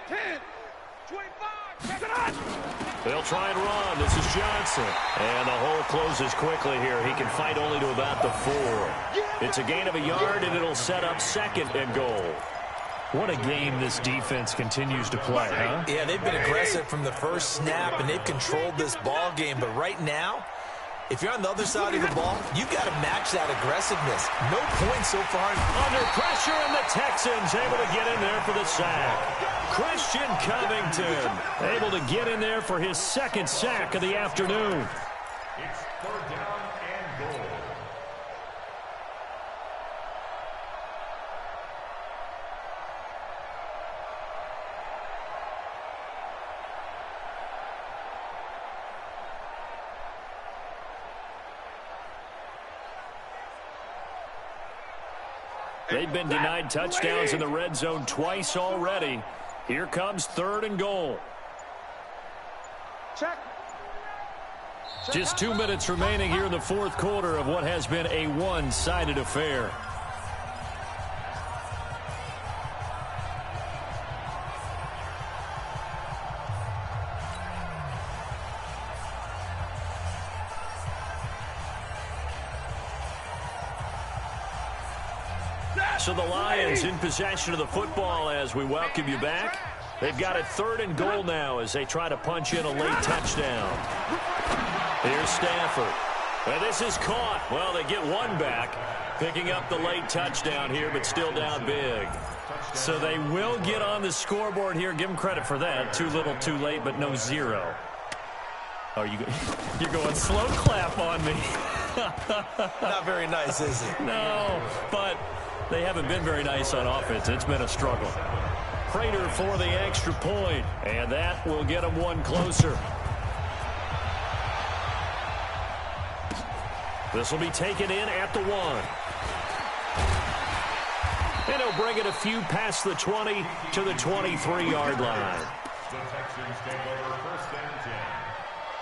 10, 25. They'll try and run. This is Johnson. And the hole closes quickly here. He can fight only to about the 4. It's a gain of a yard, and it'll set up 2nd and goal. What a game this defense continues to play, huh? Yeah, they've been aggressive from the first snap, and they've controlled this ball game. But right now, if you're on the other side of the ball, you've got to match that aggressiveness. No points so far. Under pressure, and the Texans able to get in there for the sack. Christian Covington able to get in there for his 2nd sack of the afternoon. It's 3rd down and goal. They've been denied touchdowns in the red zone twice already. Here comes 3rd and goal. Check. Just 2 minutes remaining here in the 4th quarter of what has been a one-sided affair. So the Lions in possession of the football as we welcome you back. They've got it 3rd and goal now as they try to punch in a late touchdown. Here's Stafford. And this is caught. Well, they get one back. Picking up the late touchdown here, but still down big. So they will get on the scoreboard here. Give them credit for that. Too little, too late, but no zero. Oh, you're going slow clap on me. Not very nice, is it? No, but they haven't been very nice on offense. It's been a struggle. Prater for the extra point, and that will get them one closer. This will be taken in at the 1. And he'll bring it a few past the 20 to the 23-yard line. The Texans take over 1st and 10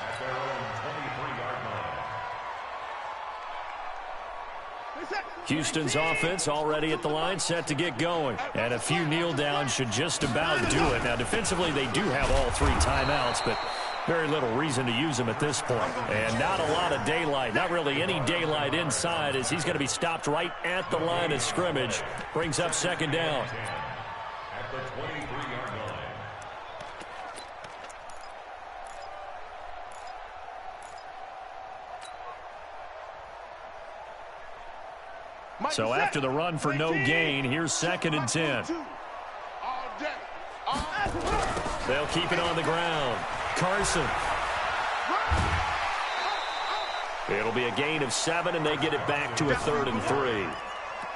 at their own 23-yard line. Houston's offense already at the line, set to get going. And a few kneel downs should just about do it. Now, defensively, they do have all 3 timeouts, but very little reason to use them at this point. And not a lot of daylight, not really any daylight inside, as he's going to be stopped right at the line of scrimmage. Brings up 2nd down. At the 23-yard line. So after the run for no gain, here's 2nd and 10. They'll keep it on the ground. Carson. It'll be a gain of 7, and they get it back to a 3rd and 3.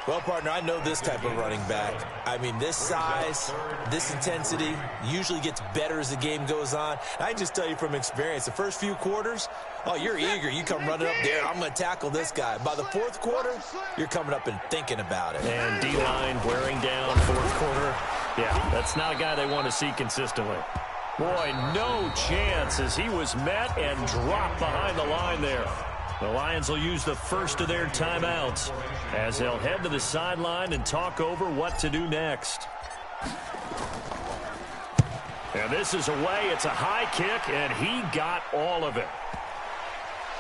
Well, partner, I know this type of running back. I mean, this size, this intensity usually gets better as the game goes on. I can just tell you from experience, the first few quarters, oh, you're eager. You come running up there, I'm going to tackle this guy. By the 4th quarter, you're coming up and thinking about it. And D-line wearing down 4th quarter. Yeah, that's not a guy they want to see consistently. Boy, no chance as he was met and dropped behind the line there. The Lions will use the first of their timeouts as they'll head to the sideline and talk over what to do next. And this is away. It's a high kick, and he got all of it.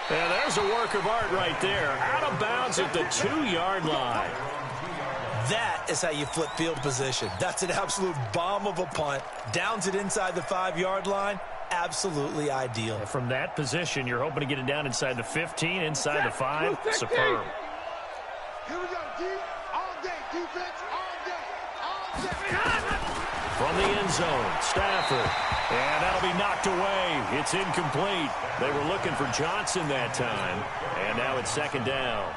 And there's a work of art right there. Out of bounds at the 2-yard line. That is how you flip field position. That's an absolute bomb of a punt. Downs it inside the 5-yard line. Absolutely ideal. From that position, you're hoping to get it down inside the 15, inside the 5. Superb. Here we go, D. All day. Defense all day. All day. From the end zone, Stafford. And that'll be knocked away. It's incomplete. They were looking for Johnson that time. And now it's 2nd down.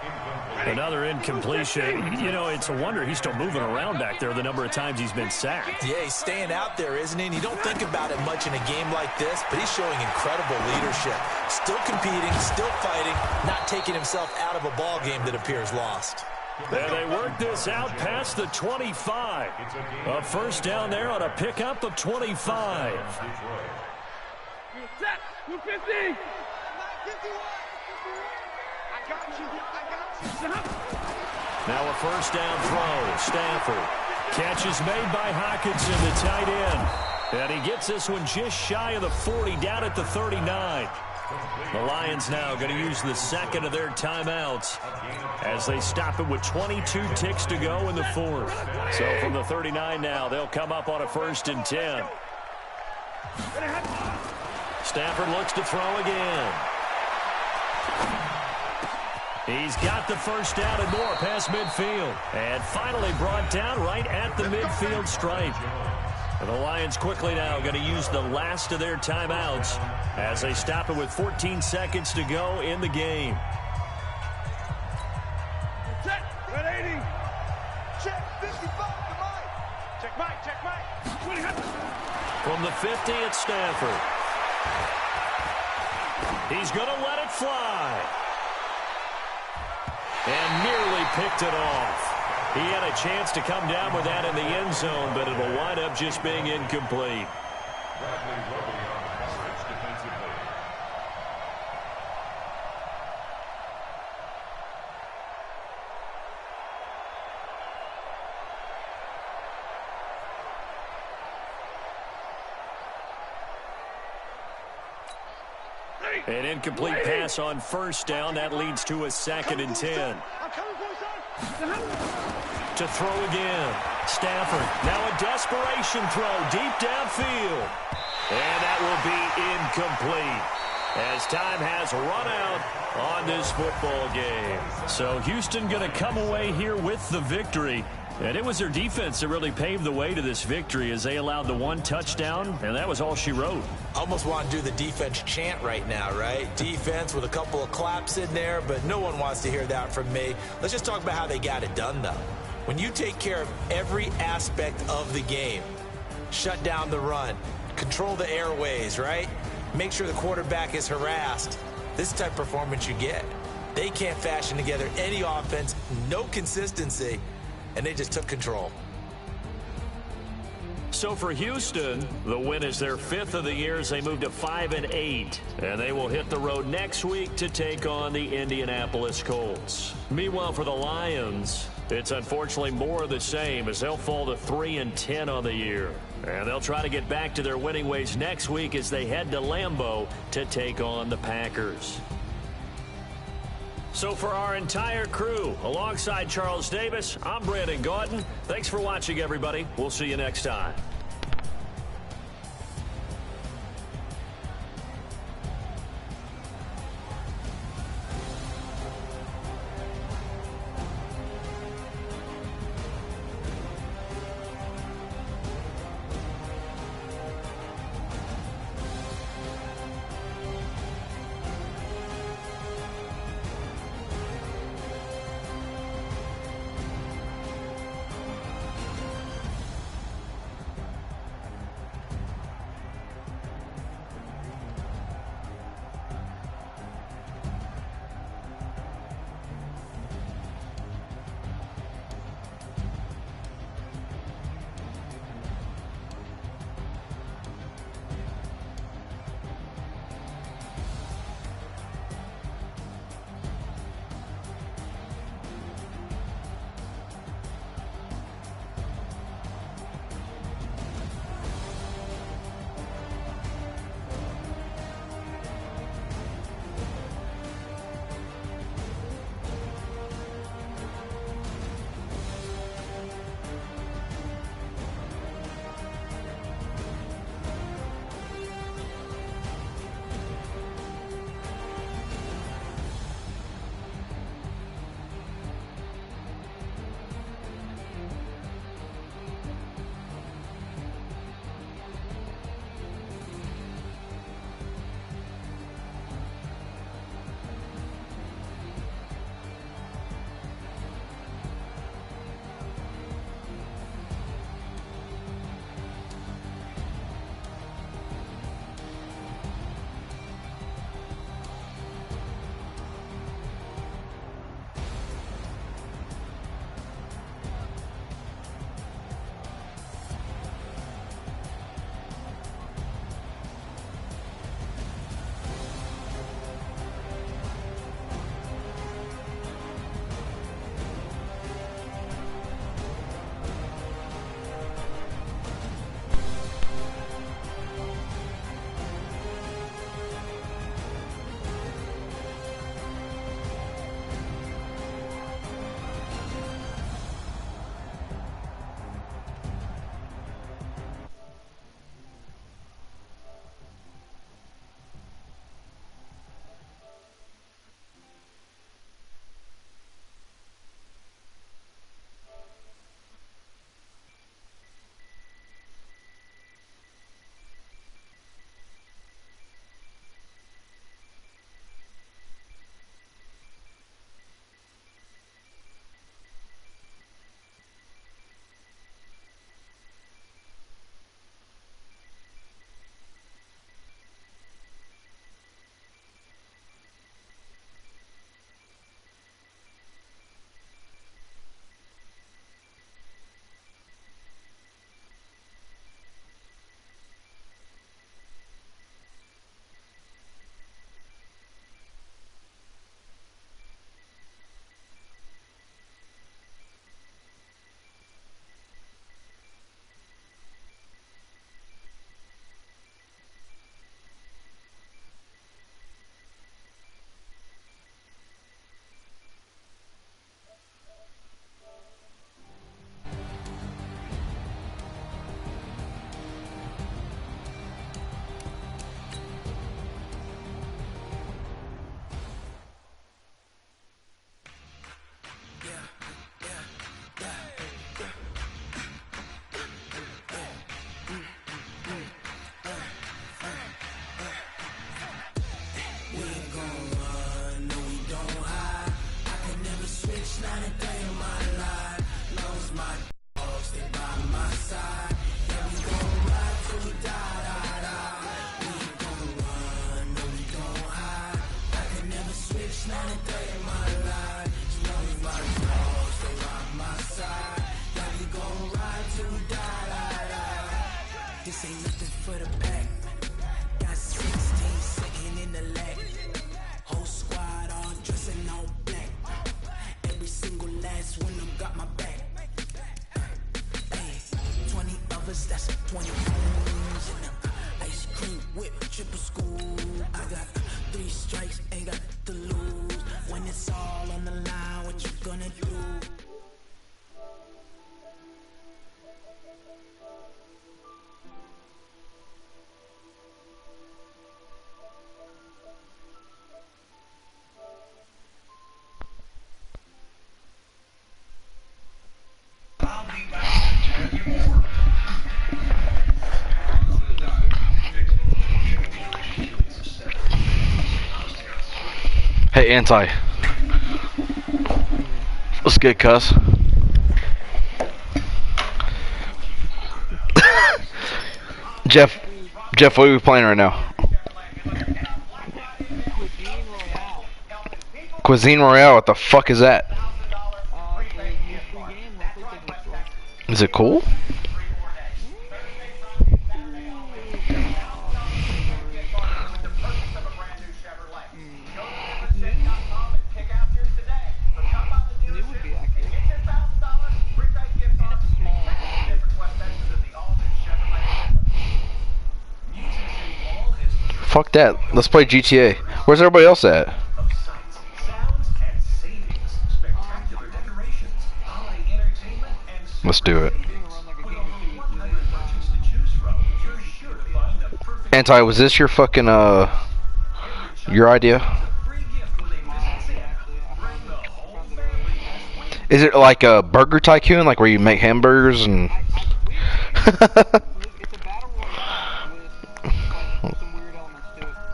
Another incompletion. You know, it's a wonder he's still moving around back there the number of times he's been sacked. Yeah, he's staying out there, isn't he? And you don't think about it much in a game like this, but he's showing incredible leadership. Still competing, still fighting, not taking himself out of a ball game that appears lost. And they work this out past the 25. A 1st down there on a pickup of 25. Set. 250. I got you. Now a 1st down throw. Stafford. Catch is made by Hockenson, the tight end. And he gets this one just shy of the 40, down at the 39. The Lions now going to use the 2nd of their timeouts as they stop it with 22 ticks to go in the 4th. So from the 39 now, they'll come up on a 1st and 10. Stafford looks to throw again. He's got the 1st down and more past midfield. And finally brought down right at the midfield stripe. And the Lions quickly now going to use the last of their timeouts as they stop it with 14 seconds to go in the game. Check. 180. Check. 55 to Mike. Check Mike. Check Mike. From the 50, it's Stafford. He's going to let it fly. And nearly picked it off. He had a chance to come down with that in the end zone, but it'll wind up just being incomplete. An incomplete pass on 1st down. That leads to a 2nd and 10. To throw again. Stafford. Now a desperation throw deep downfield. And that will be incomplete. as time has run out on this football game. So Houston going to come away here with the victory. And it was their defense that really paved the way to this victory as they allowed the one touchdown, and that was all she wrote. I almost want to do the defense chant right now, right? Defense with a couple of claps in there, but no one wants to hear that from me. Let's just talk about how they got it done, though. When you take care of every aspect of the game, shut down the run, control the airways, right? Make sure the quarterback is harassed. This type of performance you get. They can't fashion together any offense, no consistency, and they just took control. So for Houston, the win is their 5th of the year as they move to 5-8. And they will hit the road next week to take on the Indianapolis Colts. Meanwhile, for the Lions, it's unfortunately more of the same as they'll fall to 3-10 on the year. And they'll try to get back to their winning ways next week as they head to Lambeau to take on the Packers. So for our entire crew, alongside Charles Davis, I'm Brandon Gaudin. Thanks for watching, everybody. We'll see you next time. Hey, Anti. What's good, cuz? Jeff, what are we playing right now? Cuisine Royale, what the fuck is that? Is it cool? Fuck that. Let's play GTA. Where's everybody else at? Let's do it. Anti, was this your fucking, your idea? Is it like a burger tycoon, like where you make hamburgers and...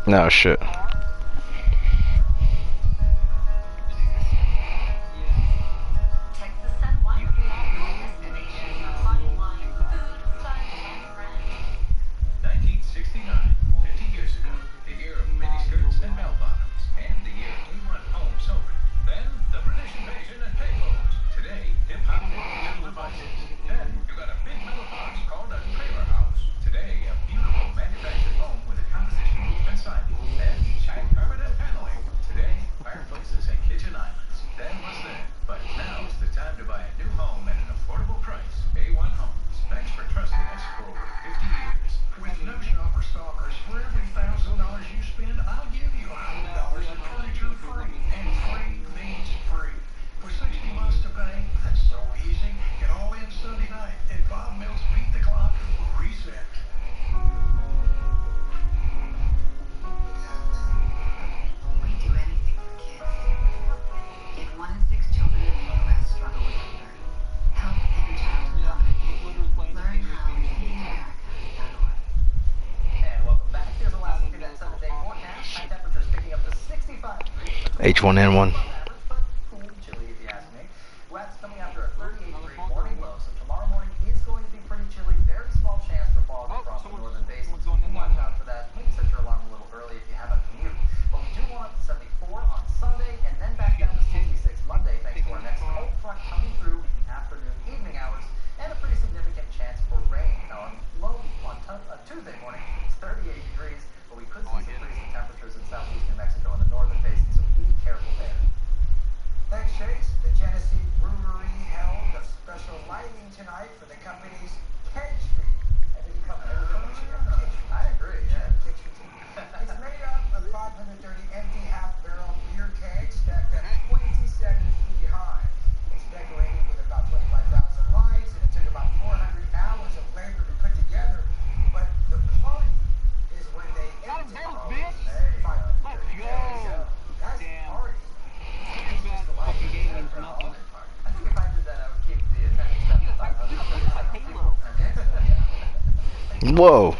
No shit. H1N1. Whoa.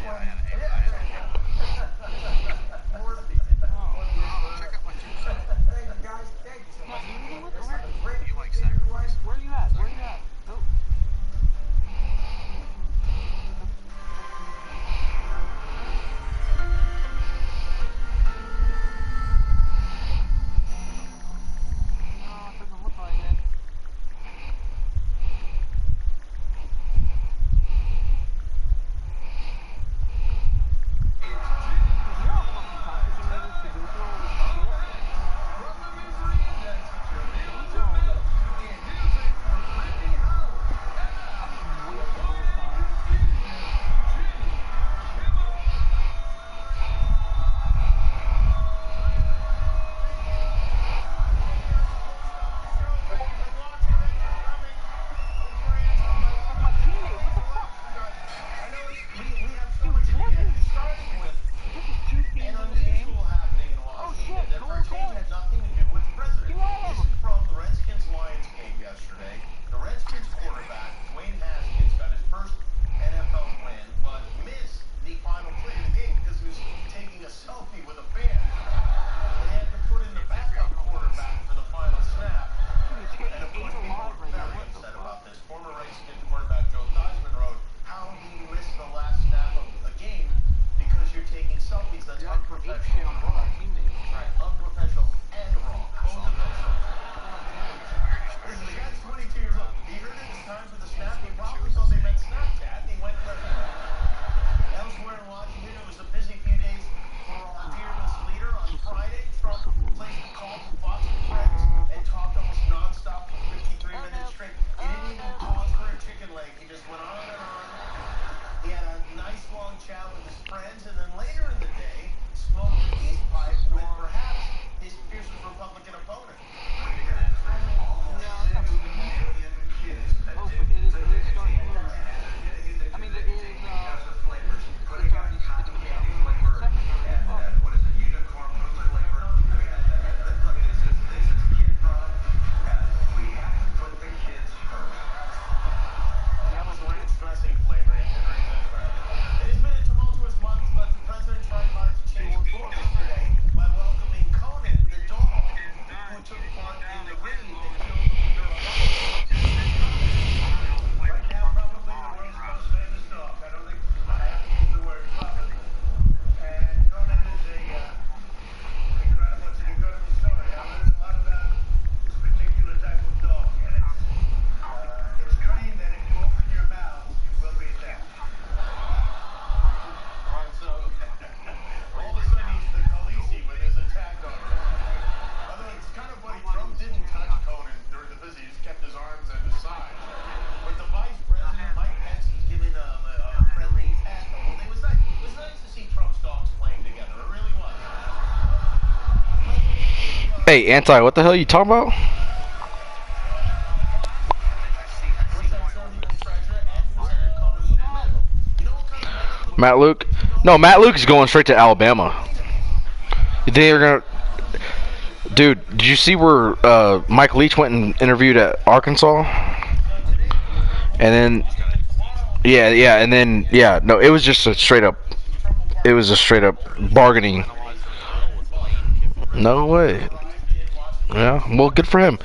Unprofessional and wrong. Both of those. Listen, the guy's 22 years old. He heard it his times with the snap. He probably thought they meant Snapchat, and he went for it. Elsewhere in Washington, it was a busy few days for our fearless leader. On Friday, Trump placed a call to Fox and Friends and talked almost nonstop for 53 minutes straight. He didn't even pause for a chicken leg. He just went on and on. He had a nice long chat with his friends, and then later in the day, smoked a peace pipe with perhaps his fiercest Republican opponent. Hey, Anti, what the hell are you talking about? Matt Luke? No, Matt Luke is going straight to Alabama. You think they're gonna? Dude, did you see where Mike Leach went and interviewed at Arkansas? And then, no, it was just a straight up. It was a straight up bargaining. No way. Yeah, well, good for him.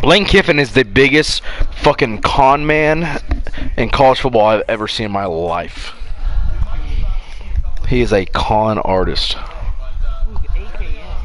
Lane Kiffin is the biggest fucking con man in college football I've ever seen in my life. He is a con artist.